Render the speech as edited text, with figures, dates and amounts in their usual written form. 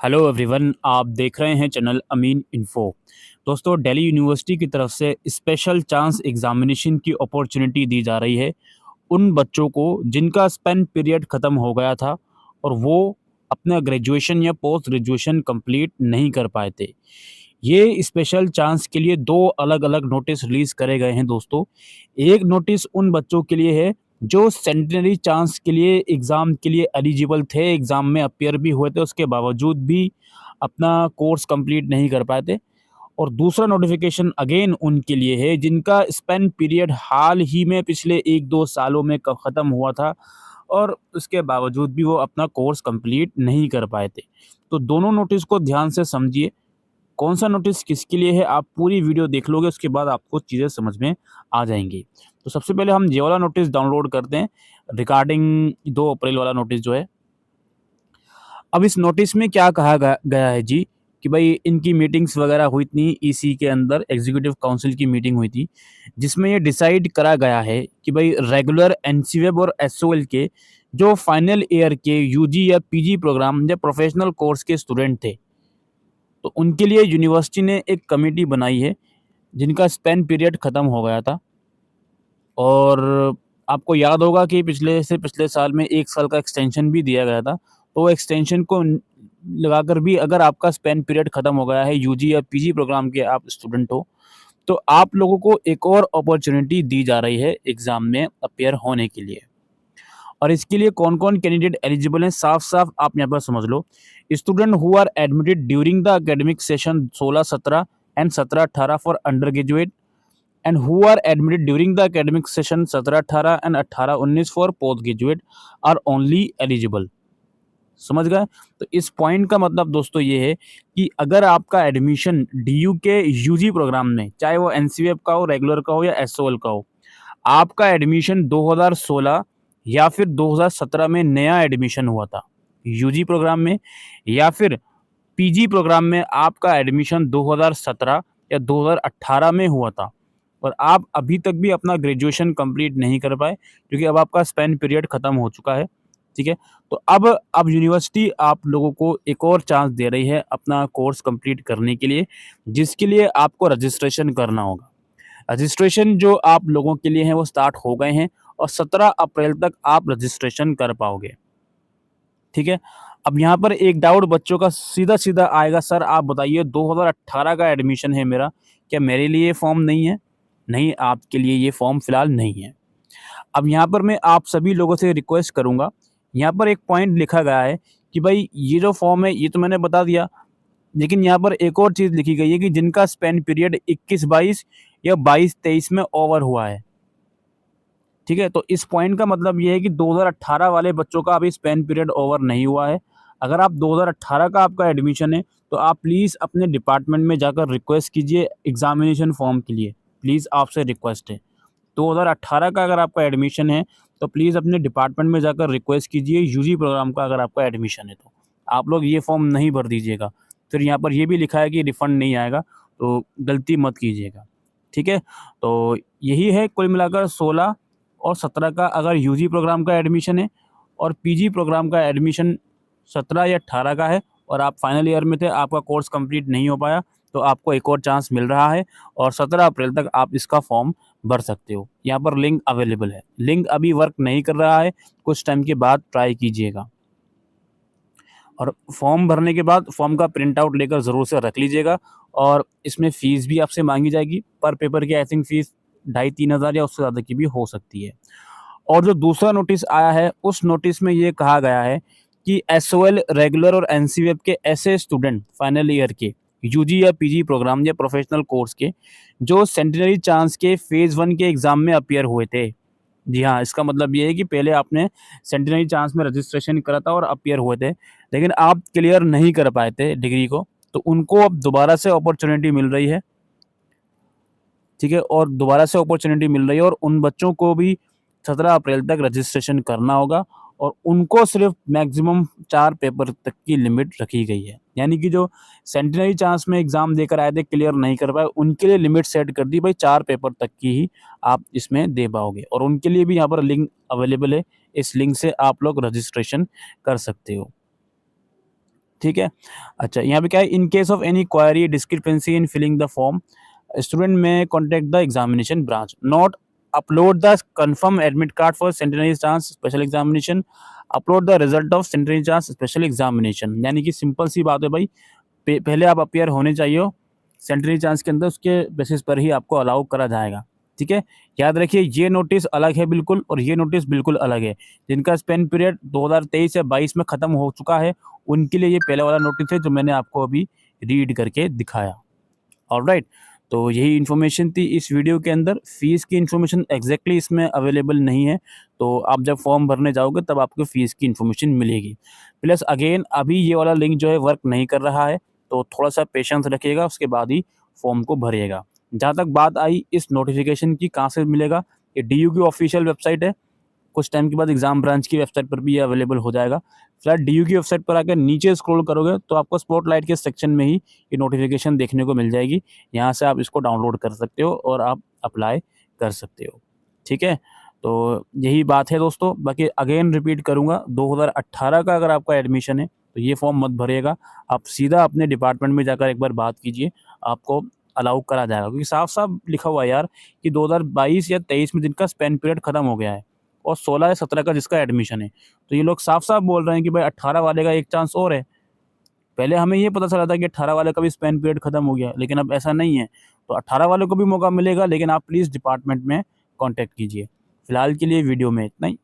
Hello everyone, आप देख रहे हैं चैनल अमीन इन्फो। दोस्तों, दिल्ली यूनिवर्सिटी की तरफ से स्पेशल चांस एग्जामिनेशन की अपॉर्चुनिटी दी जा रही है उन बच्चों को जिनका स्पेन पीरियड ख़त्म हो गया था और वो अपना ग्रेजुएशन या पोस्ट ग्रेजुएशन कंप्लीट नहीं कर पाए थे। ये स्पेशल चांस के लिए दो अलग अलग नोटिस रिलीज़ करे गए हैं दोस्तों। एक नोटिस उन बच्चों के लिए है जो सेंटेनरी चांस के लिए एग्ज़ाम के लिए एलिजिबल थे, एग्ज़ाम में अपीयर भी हुए थे, उसके बावजूद भी अपना कोर्स कंप्लीट नहीं कर पाए थे। और दूसरा नोटिफिकेशन अगेन उनके लिए है जिनका स्पेन पीरियड हाल ही में पिछले 1-2 सालों में ख़त्म हुआ था और उसके बावजूद भी वो अपना कोर्स कंप्लीट नहीं कर पाए थे। तो दोनों नोटिस को ध्यान से समझिए, कौन सा नोटिस किसके लिए है। आप पूरी वीडियो देख लोगे, उसके बाद आपको चीज़ें समझ में आ जाएंगी। तो सबसे पहले हम ये वाला नोटिस डाउनलोड करते हैं रिगार्डिंग 2 अप्रैल वाला नोटिस जो है। अब इस नोटिस में क्या कहा गया है जी कि भाई इनकी मीटिंग्स वगैरह हुई थी, ईसी के अंदर एग्जीक्यूटिव काउंसिल की मीटिंग हुई थी जिसमें ये डिसाइड करा गया है कि भाई रेगुलर एनसीवेब और एसओएल के जो फाइनल ईयर के यूजी या पीजी प्रोग्राम या प्रोफेशनल कोर्स के स्टूडेंट थे, तो उनके लिए यूनिवर्सिटी ने एक कमेटी बनाई है जिनका स्पेन पीरियड ख़त्म हो गया था। और आपको याद होगा कि पिछले साल में 1 साल का एक्सटेंशन भी दिया गया था। तो वो एक्सटेंशन को लगाकर भी अगर आपका स्पेन पीरियड ख़त्म हो गया है, यूजी या पीजी प्रोग्राम के आप स्टूडेंट हो, तो आप लोगों को एक और अपॉर्चुनिटी दी जा रही है एग्ज़ाम में अपीयर होने के लिए। और इसके लिए कौन-कौन कैंडिडेट एलिजिबल हैं, साफ-साफ आप यहाँ पर समझ लो। Student who are admitted during the academic session 16-17 and 17-18 for undergraduate and who are admitted during the academic session 17-18 and 18-19 for postgraduate are only eligible. समझ गए? तो इस पॉइंट का मतलब दोस्तों ये है कि अगर आपका एडमिशन डीयू के यूजी प्रोग्राम में, चाहे वो एनसीवेब का हो, रेगुलर का हो या एसओएल का हो, आपका एडमिशन 2016 या फिर 2017 में नया एडमिशन हुआ था यूजी प्रोग्राम में, या फिर पीजी प्रोग्राम में आपका एडमिशन 2017 या 2018 में हुआ था और आप अभी तक भी अपना ग्रेजुएशन कंप्लीट नहीं कर पाए क्योंकि अब आपका स्पेन पीरियड ख़त्म हो चुका है, ठीक है? तो अब यूनिवर्सिटी आप लोगों को एक और चांस दे रही है अपना कोर्स कंप्लीट करने के लिए, जिसके लिए आपको रजिस्ट्रेशन करना होगा। रजिस्ट्रेशन जो आप लोगों के लिए है वो स्टार्ट हो गए हैं और 17 अप्रैल तक आप रजिस्ट्रेशन कर पाओगे, ठीक है? अब यहाँ पर एक डाउट बच्चों का सीधा-सीधा आएगा, सर आप बताइए 2018 का एडमिशन है मेरा, क्या मेरे लिए ये फॉर्म नहीं है? नहीं, आपके लिए ये फॉर्म फ़िलहाल नहीं है। अब यहाँ पर मैं आप सभी लोगों से रिक्वेस्ट करूँगा, यहाँ पर एक पॉइंट लिखा गया है कि भाई ये जो फॉर्म है ये तो मैंने बता दिया, लेकिन यहाँ पर एक और चीज़ लिखी गई है कि जिनका स्पेन पीरियड 21-22 या 22-23 में ओवर हुआ है, ठीक है? तो इस पॉइंट का मतलब ये है कि 2018 वाले बच्चों का अभी स्पेन पीरियड ओवर नहीं हुआ है। अगर आप 2018 का आपका एडमिशन है, तो आप प्लीज़ अपने डिपार्टमेंट में जाकर रिक्वेस्ट कीजिए एग्ज़ामिनेशन फॉर्म के लिए। प्लीज़ आपसे रिक्वेस्ट है। 2018 का अगर आपका एडमिशन है, तो प्लीज़ अपने डिपार्टमेंट में जाकर रिक्वेस्ट कीजिए। यूजी प्रोग्राम का अगर आपका एडमिशन है तो। आप लोग ये फॉर्म नहीं भर दीजिएगा। फिर यहाँ पर ये भी लिखा है कि रिफ़ंड नहीं आएगा, तो गलती मत कीजिएगा, ठीक है? तो यही है कुल मिलाकर 16 और 17 का अगर यूजी प्रोग्राम का एडमिशन है और पीजी प्रोग्राम का एडमिशन 17 या 18 का है और आप फाइनल ईयर में थे, आपका कोर्स कंप्लीट नहीं हो पाया, तो आपको एक और चांस मिल रहा है और 17 अप्रैल तक आप इसका फॉर्म भर सकते हो। यहाँ पर लिंक अवेलेबल है। लिंक अभी वर्क नहीं कर रहा है, कुछ टाइम के बाद ट्राई कीजिएगा। और फॉर्म भरने के बाद फॉर्म का प्रिंट आउट लेकर ज़रूर से रख लीजिएगा और इसमें फ़ीस भी आपसे माँगी जाएगी। पर पेपर की आई थिंक फ़ीस 2,500-3 हज़ार या उससे ज़्यादा की भी हो सकती है। और जो दूसरा नोटिस आया है, उस नोटिस में ये कहा गया है कि एसओएल, रेगुलर और एनसीवेब के ऐसे स्टूडेंट फाइनल ईयर के यूजी या पीजी प्रोग्राम या प्रोफेशनल कोर्स के जो सेंटेनरी चांस के फ़ेज़ 1 के एग्ज़ाम में अपीयर हुए थे। जी हाँ, इसका मतलब ये है कि पहले आपने सेंटेनरी चांस में रजिस्ट्रेशन करा था और अपीयर हुए थे, लेकिन आप क्लियर नहीं कर पाए थे डिग्री को, तो उनको अब दोबारा से अपॉर्च्युनिटी मिल रही है, ठीक है? और दोबारा से अपॉर्च्युनिटी मिल रही है और उन बच्चों को भी 17 अप्रैल तक रजिस्ट्रेशन करना होगा और उनको सिर्फ मैक्सिमम 4 पेपर तक की लिमिट रखी गई है। यानी कि जो सेंटेनरी चांस में एग्ज़ाम देकर आए थे, क्लियर नहीं कर पाए, उनके लिए लिमिट सेट कर दी भाई 4 पेपर तक की ही आप इसमें दे पाओगे और उनके लिए भी यहाँ पर लिंक अवेलेबल है। इस लिंक से आप लोग रजिस्ट्रेशन कर सकते हो, ठीक है। अच्छा, यहाँ पे क्या है, in case of any query discrepancy in filling the form student में contact the examination branch, note upload the confirm admit card for centenary chance special examination, upload the result of centenary chance special examination. यानी कि simple सी बात है भाई, पहले आप appear होने चाहिए हो सेंटेनरी चांस के अंदर, उसके बेसिस पर ही आपको अलाउ करा जाएगा। ठीक है, याद रखिए ये नोटिस अलग है बिल्कुल, और ये नोटिस बिल्कुल अलग है। जिनका स्पेन पीरियड 2023 या 22 में ख़त्म हो चुका है, उनके लिए ये पहले वाला नोटिस है जो मैंने आपको अभी रीड करके दिखाया। ऑलराइट, तो यही इन्फॉर्मेशन थी इस वीडियो के अंदर। फ़ीस की इन्फॉर्मेशन एग्जैक्टली इसमें अवेलेबल नहीं है, तो आप जब फॉर्म भरने जाओगे तब आपको फ़ीस की इन्फॉर्मेशन मिलेगी। प्लस अगेन अभी ये वाला लिंक जो है वर्क नहीं कर रहा है, तो थोड़ा-सा पेशेंस रखिएगा, उसके बाद ही फॉर्म को भरिएगा। जहाँ तक बात आई इस नोटिफ़िकेशन की कहाँ से मिलेगा, ये डीयू की ऑफ़िशियल वेबसाइट है। कुछ टाइम के बाद एग्ज़ाम ब्रांच की वेबसाइट पर भी ये अवेलेबल हो जाएगा। फिलहाल डीयू की वेबसाइट पर आकर नीचे स्क्रॉल करोगे तो आपको स्पॉटलाइट के सेक्शन में ही ये नोटिफ़िकेशन देखने को मिल जाएगी। यहाँ से आप इसको डाउनलोड कर सकते हो और आप अप्लाई कर सकते हो। ठीक है? तो यही बात है दोस्तों। बाकी अगेन रिपीट करूँगा, 2018 का अगर आपका एडमिशन है तो ये फॉर्म मत भरिएगा। आप सीधा अपने डिपार्टमेंट में जाकर एक बार बात कीजिए, आपको अलाउ करा जाएगा। क्योंकि साफ-साफ लिखा हुआ है यार कि 2022 या 23 में जिनका स्पेन पीरियड खत्म हो गया है और 16 या 17 का जिसका एडमिशन है। तो ये लोग साफ-साफ बोल रहे हैं कि भाई 18 वाले का एक चांस और है। पहले हमें ये पता चला था कि 18 वाले का भी स्पेन पीरियड खत्म हो गया, लेकिन अब ऐसा नहीं है। तो 18 वालों को भी मौका मिलेगा, लेकिन आप प्लीज़ डिपार्टमेंट में कॉन्टैक्ट कीजिए। फिलहाल के लिए वीडियो में इतना ही।